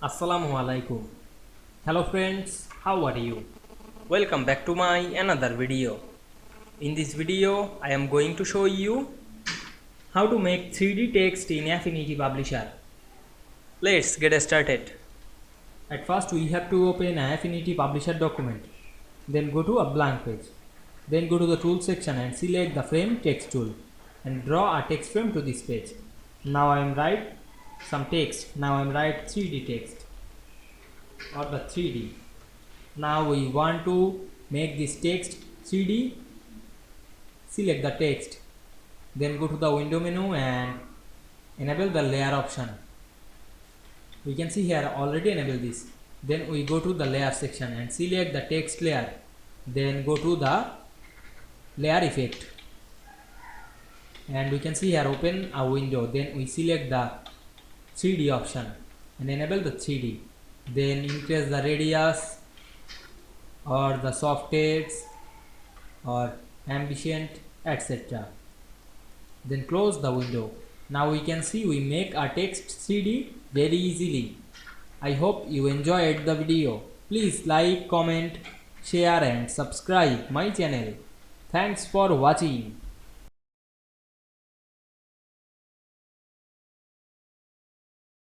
Assalamu Walaikum. Hello friends, how are you? Welcome back to my another video. In this video I am going to show you How to make 3D text in Affinity Publisher. let's get started. At first we have to open an Affinity Publisher document. Then go to a blank page. Then go to the tool section and select the frame text tool and draw a text frame to this page. Now I am write some text. Now I am write 3D text or the 3D. Now we want to make this text 3D. Select the text. Then go to the window menu and enable the layer option. We can see here already enable this. Then we go to the layer section and select the text layer. Then go to the layer effect and we can see here open a window. Then we select the 3D option and enable the 3D. Then increase the radius or the soft text or ambient, etc. Then close the window. Now we can see we make a text 3D very easily. I hope you enjoyed the video. Please like, comment, share and subscribe my channel. Thanks for watching.